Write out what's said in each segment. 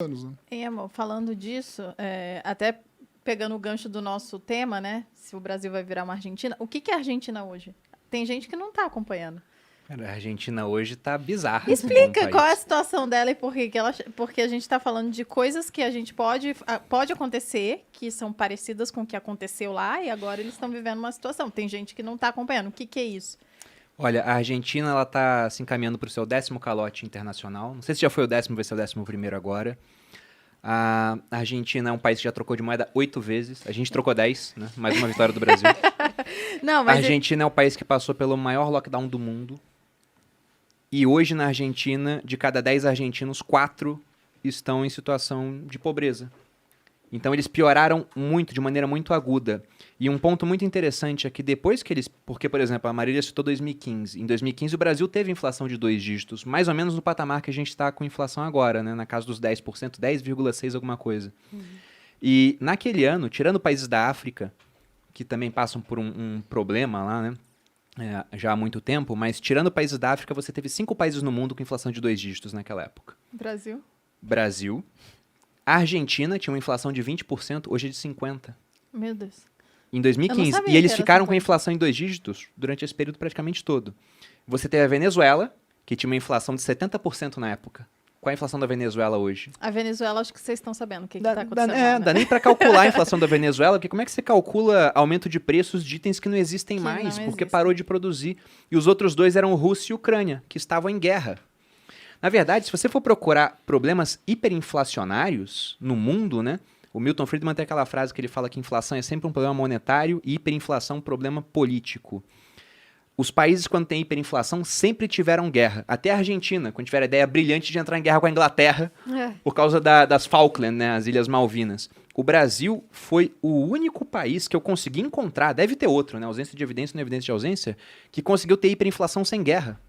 anos, né? Amor, falando disso, até pegando o gancho do nosso tema, né? Se o Brasil vai virar uma Argentina, o que é a Argentina hoje? Tem gente que não está acompanhando. Cara, a Argentina hoje tá bizarra. Explica qual é a situação dela e porque a gente está falando de coisas que a gente pode acontecer, que são parecidas com o que aconteceu lá, e agora eles estão vivendo uma situação. Tem gente que não está acompanhando. O que é isso? Olha, a Argentina, ela tá se encaminhando para o seu 10º calote internacional. Não sei se já foi o 10º, vai ser o 11º agora. A Argentina é um país que já trocou de moeda 8 vezes. A gente trocou 10, né? Mais uma vitória do Brasil. Não, mas a Argentina é o país que passou pelo maior lockdown do mundo. E hoje, na Argentina, de cada 10 argentinos, 4 estão em situação de pobreza. Então, eles pioraram muito, de maneira muito aguda. E um ponto muito interessante é que depois que eles... Porque, por exemplo, a Marília citou 2015. Em 2015, o Brasil teve inflação de 2 dígitos, mais ou menos no patamar que a gente está com inflação agora, né? Na casa dos 10%, 10,6% alguma coisa. E naquele ano, tirando países da África, que também passam por um problema lá, né? Já há muito tempo, mas tirando países da África, você teve 5 países no mundo com inflação de 2 dígitos naquela época. Brasil. A Argentina tinha uma inflação de 20%, hoje é de 50%. Meu Deus. Em 2015. E eles ficaram com a inflação em 2 dígitos durante esse período praticamente todo. Você teve a Venezuela, que tinha uma inflação de 70% na época. Qual é a inflação da Venezuela hoje? A Venezuela, acho que vocês estão sabendo o que está acontecendo lá, né? Dá nem para calcular a inflação da Venezuela, porque como é que você calcula aumento de preços de itens que não existem mais, porque parou de produzir. E os outros dois eram Rússia e Ucrânia, que estavam em guerra. Na verdade, se você for procurar problemas hiperinflacionários no mundo, né? O Milton Friedman tem aquela frase que ele fala que inflação é sempre um problema monetário e hiperinflação um problema político. Os países, quando tem hiperinflação, sempre tiveram guerra. Até a Argentina, quando tiver a ideia brilhante de entrar em guerra com a Inglaterra, por causa das Falkland, né, as Ilhas Malvinas. O Brasil foi o único país que eu consegui encontrar, deve ter outro, né, ausência de evidência não evidência de ausência, que conseguiu ter hiperinflação sem guerra.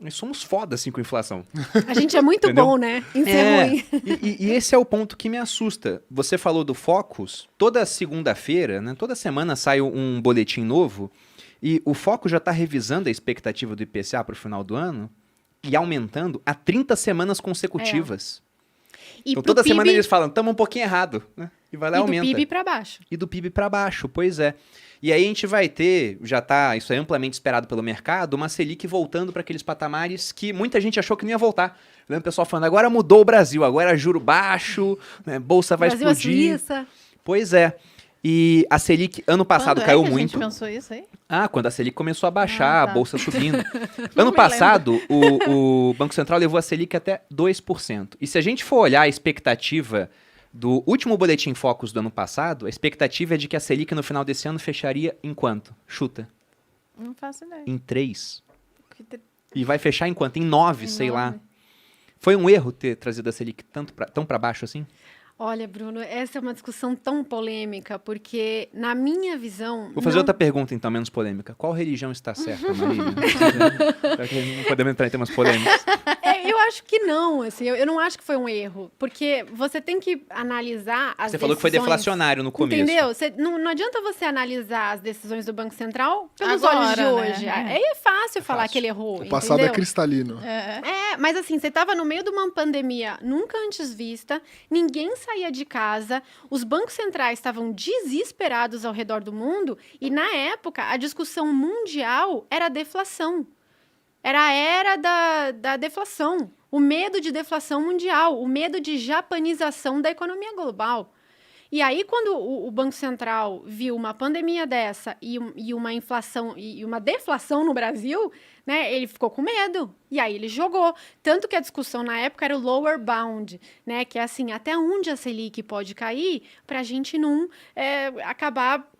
Nós somos foda, assim, com inflação. A gente é muito bom, né? Em ser ruim. E esse é o ponto que me assusta. Você falou do Focus. Toda segunda-feira, né, toda semana sai um boletim novo. E o Focus já está revisando a expectativa do IPCA para o final do ano e aumentando há 30 semanas consecutivas. Então, toda semana eles falam, estamos um pouquinho errado. Né? E vai lá e aumenta. E do PIB para baixo. E do PIB para baixo, pois é. E aí a gente vai ter, isso é amplamente esperado pelo mercado, uma Selic voltando para aqueles patamares que muita gente achou que não ia voltar. Lembra o pessoal falando, agora mudou o Brasil, agora juro baixo, né, bolsa vai Brasil explodir. É Suíça. Pois é. E a Selic, ano passado, caiu muito. Quando a gente pensou isso aí? Quando a Selic começou a baixar, a bolsa subindo. Ano passado, o Banco Central levou a Selic até 2%. E se a gente for olhar a expectativa do último boletim Focus do ano passado, a expectativa é de que a Selic no final desse ano fecharia em quanto? Chuta. Não faço ideia. Em 3. E vai fechar em quanto? Em 9, sei 9. lá. Foi um erro ter trazido a Selic tão para baixo assim? Olha, Bruno, essa é uma discussão tão polêmica, porque, na minha visão... Vou fazer outra pergunta, então, menos polêmica. Qual religião está certa, Marília? Não podemos entrar em temas polêmicos. Eu acho que não, assim, eu não acho que foi um erro, porque você tem que analisar as decisões... Você falou que foi deflacionário no começo. Entendeu? Não adianta você analisar as decisões do Banco Central pelos olhos de hoje. Né? Aí é fácil falar que ele errou, O passado entendeu? é cristalino. Mas assim, você estava no meio de uma pandemia nunca antes vista, ninguém saía de casa, os bancos centrais estavam desesperados ao redor do mundo e, na época, a discussão mundial era a deflação. Era a era da deflação. O medo de deflação mundial, o medo de japanização da economia global. E aí, quando o Banco Central viu uma pandemia dessa e uma inflação e uma deflação no Brasil, né, ele ficou com medo. E aí ele jogou. Tanto que a discussão na época era o lower bound, né, que é assim, até onde a Selic pode cair para a gente não acabar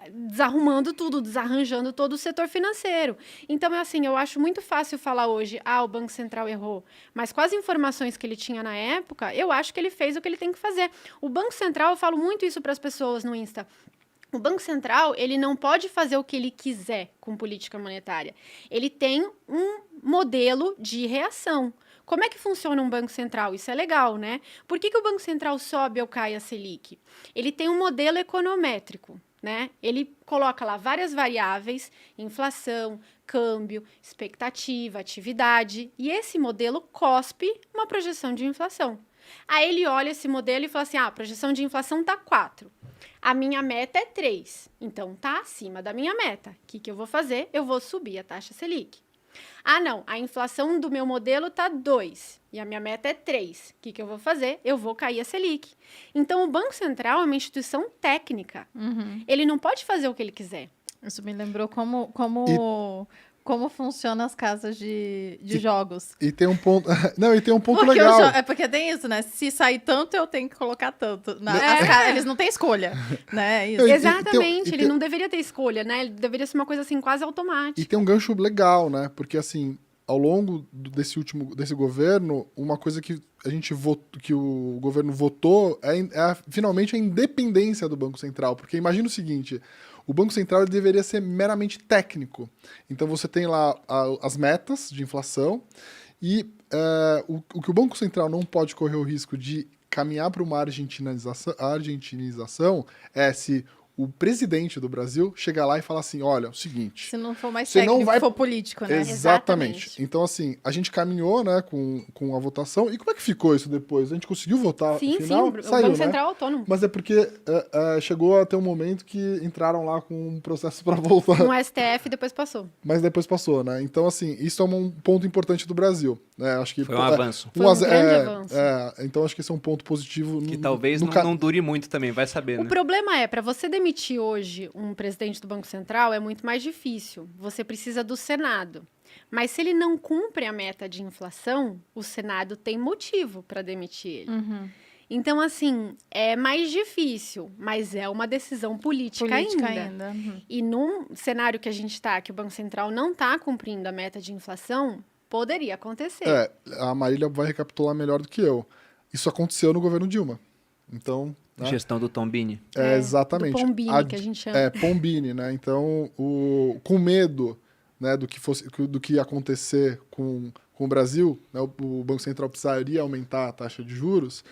desarrumando tudo, desarranjando todo o setor financeiro. Então, assim, eu acho muito fácil falar hoje, o Banco Central errou. Mas com as informações que ele tinha na época, eu acho que ele fez o que ele tem que fazer. O Banco Central, eu falo muito isso para as pessoas no Insta, o Banco Central, ele não pode fazer o que ele quiser com política monetária. Ele tem um modelo de reação. Como é que funciona um Banco Central? Isso é legal, né? Por que o Banco Central sobe ou cai a Selic? Ele tem um modelo econométrico. Né? Ele coloca lá várias variáveis, inflação, câmbio, expectativa, atividade, e esse modelo cospe uma projeção de inflação. Aí ele olha esse modelo e fala assim, a projeção de inflação tá 4. A minha meta é 3. Então, tá acima da minha meta. O que eu vou fazer? Eu vou subir a taxa Selic. Ah, não, a inflação do meu modelo tá 2 e a minha meta é 3. O que eu vou fazer? Eu vou cair a Selic. Então, o Banco Central é uma instituição técnica. Ele não pode fazer o que ele quiser. Isso me lembrou como funcionam as casas de jogos. E tem um ponto. Não, e tem um ponto Porque legal. é porque tem isso, né? Se sair tanto, eu tenho que colocar tanto. Eles não têm escolha, né? Isso. Exatamente, ele não deveria ter escolha, né? Ele deveria ser uma coisa assim, quase automática. E tem um gancho legal, né? Porque assim, ao longo desse governo, uma coisa que a gente votou, que o governo votou finalmente a independência do Banco Central. Porque imagina o seguinte: o Banco Central ele deveria ser meramente técnico. Então você tem lá as metas de inflação e o que o Banco Central não pode correr o risco de caminhar para uma argentinização é se o presidente do Brasil chegar lá e falar assim, olha, é o seguinte... Se não for mais você técnico, não vai... for político, né? Exatamente. Então, assim, a gente caminhou, né, com a votação. E como é que ficou isso depois? A gente conseguiu votar Sim, no final? sim, Saiu, o Banco né? Central é autônomo. Mas é porque chegou a ter um momento que entraram lá com um processo para voltar. No STF depois passou. Mas depois passou, né? Então, assim, isso é um ponto importante do Brasil. Né? Acho que Foi um avanço. Foi um grande avanço. Então, acho que esse é um ponto positivo. Que talvez não dure muito também, vai saber, O né? problema é, para você demitir hoje um presidente do Banco Central, é muito mais difícil. Você precisa do Senado. Mas se ele não cumpre a meta de inflação, o Senado tem motivo para demitir ele. Então, assim, é mais difícil, mas é uma decisão política ainda. E num cenário que a gente está, que o Banco Central não está cumprindo a meta de inflação, poderia acontecer. A Marília vai recapitular melhor do que eu. Isso aconteceu no governo Dilma. Então... Né? Gestão do Tombini. Exatamente. Do Pombini, que a gente chama. Pombini, né? Então, com medo, né, do que ia acontecer com o Brasil, né, o Banco Central precisaria aumentar a taxa de juros,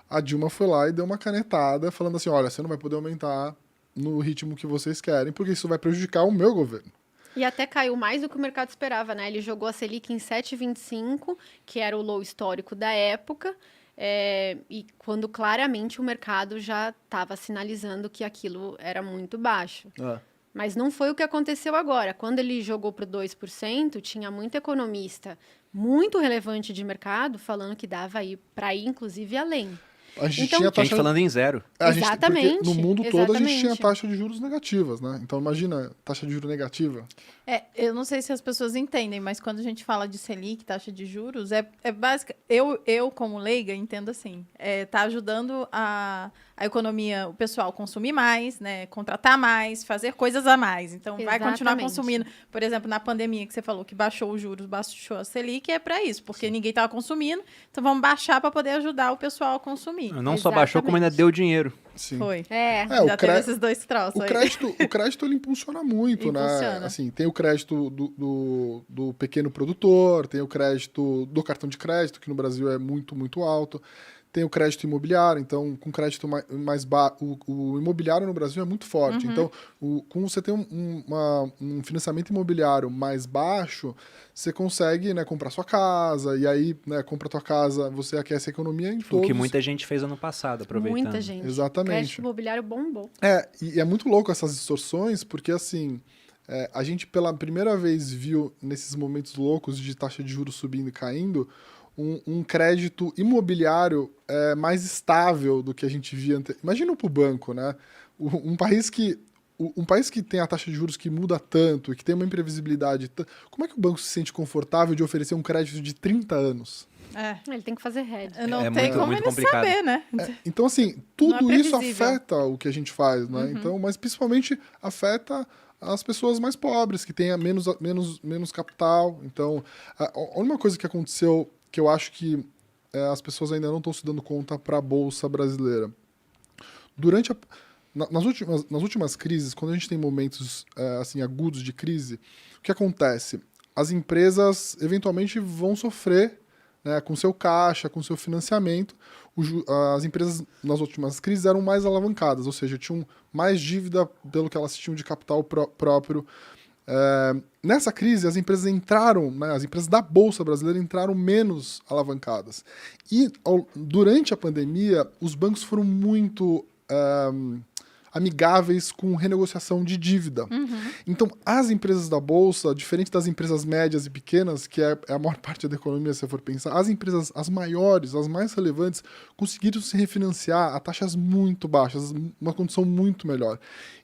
a Dilma foi lá e deu uma canetada falando assim, olha, você não vai poder aumentar no ritmo que vocês querem, porque isso vai prejudicar o meu governo. E até caiu mais do que o mercado esperava, né? Ele jogou a Selic em 7,25, que era o low histórico da época, e quando claramente o mercado já estava sinalizando que aquilo era muito baixo. Mas não foi o que aconteceu agora. Quando ele jogou para o 2%, tinha muito economista muito relevante de mercado falando que dava para ir, inclusive, além. A gente Então, tinha Gente falando em zero. Exatamente. Porque no mundo todo a gente Exatamente. tinha taxa de juros negativas, né? Então imagina, taxa de juros negativa. Eu não sei se as pessoas entendem, mas quando a gente fala de Selic, taxa de juros, é básica. Eu, como leiga, entendo assim. Tá ajudando a economia, o pessoal consumir mais, né? Contratar mais, fazer coisas a mais. Então, vai continuar Exatamente. consumindo. Por exemplo, na pandemia que você falou que baixou os juros, baixou a Selic, é para isso, porque ninguém estava consumindo. Então, vamos baixar para poder ajudar o pessoal a consumir. Não só baixou, como ainda Exatamente. deu dinheiro. Sim. Foi. o Já teve esses dois troços O aí. crédito ele impulsiona muito, né? Impulsiona. Assim, tem o crédito do pequeno produtor, tem o crédito do cartão de crédito, que no Brasil é muito, muito alto. Tem o crédito imobiliário, então com crédito mais baixo, o imobiliário no Brasil é muito forte. Então, como você tem um financiamento imobiliário mais baixo, você consegue, né, comprar sua casa, e aí, né, compra tua casa, você aquece a economia em O todos. que muita gente fez ano passado, aproveitando. Muita gente. Exatamente. Crédito imobiliário bombou. E é muito louco essas distorções, porque assim, a gente pela primeira vez viu nesses momentos loucos de taxa de juros subindo e caindo, um crédito imobiliário mais estável do que a gente via antes. Imagina para o banco, né? Um país que tem a taxa de juros que muda tanto e que tem uma imprevisibilidade, como é que o banco se sente confortável de oferecer um crédito de 30 anos? Ele tem que fazer hedge. Não É tem muito, como muito ele complicado. saber, né? Então, assim, Não tudo é isso previsível. afeta o que a gente faz, né? Então, mas principalmente afeta as pessoas mais pobres, que têm menos capital. Então, a única coisa que aconteceu, que eu acho que as pessoas ainda não estão se dando conta para a Bolsa brasileira. Nas últimas crises, quando a gente tem momentos assim, agudos de crise, o que acontece? As empresas eventualmente vão sofrer, né, com seu caixa, com seu financiamento. As empresas nas últimas crises eram mais alavancadas, ou seja, tinham mais dívida pelo que elas tinham de capital próprio Nessa crise, as empresas entraram, né, as empresas da Bolsa Brasileira entraram menos alavancadas. E durante a pandemia, os bancos foram muito amigáveis com renegociação de dívida. Então, as empresas da Bolsa, diferente das empresas médias e pequenas, que é a maior parte da economia, se você for pensar, as empresas, as maiores, as mais relevantes, conseguiram se refinanciar a taxas muito baixas, uma condição muito melhor.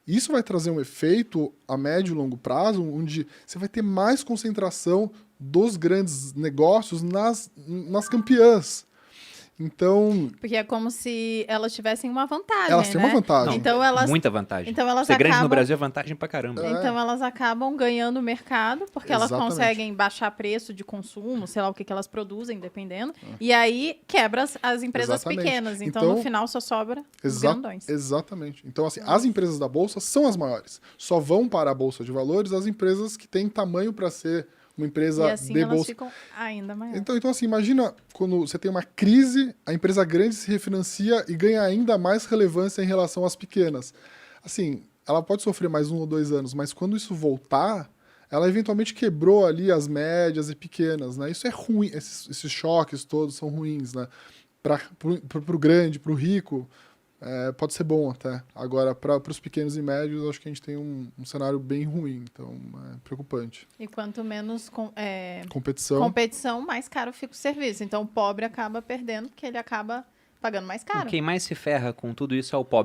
Isso vai trazer um efeito a médio e longo prazo, onde você vai ter mais concentração dos grandes negócios nas campeãs. Então, Porque é como se elas tivessem uma vantagem, elas têm né? uma vantagem. Então elas, Muita vantagem. então elas Ser grande no acabam- Brasil é vantagem pra caramba. Então elas acabam ganhando o mercado, porque elas Exatamente. conseguem baixar preço de consumo, sei lá o que elas produzem, dependendo. E aí quebra as empresas Exatamente. pequenas. Então, Então, no final, só sobra os grandões. Exatamente. Então, assim, as empresas da Bolsa são as maiores. Só vão para a Bolsa de Valores as empresas que têm tamanho para ser uma empresa E assim de elas Bolsa. ficam ainda maiores. Então, assim, imagina quando você tem uma crise, a empresa grande se refinancia e ganha ainda mais relevância em relação às pequenas. Assim, ela pode sofrer mais 1 ou 2 anos, mas quando isso voltar, ela eventualmente quebrou ali as médias e pequenas, né? Isso é ruim, esses choques todos são ruins, né? Pro grande, pro rico, pode ser bom até. Agora, para os pequenos e médios, acho que a gente tem um cenário bem ruim, então é preocupante. E quanto menos Competição. competição, mais caro fica o serviço. Então o pobre acaba perdendo, porque ele acaba pagando mais caro. Quem mais se ferra com tudo isso é o pobre.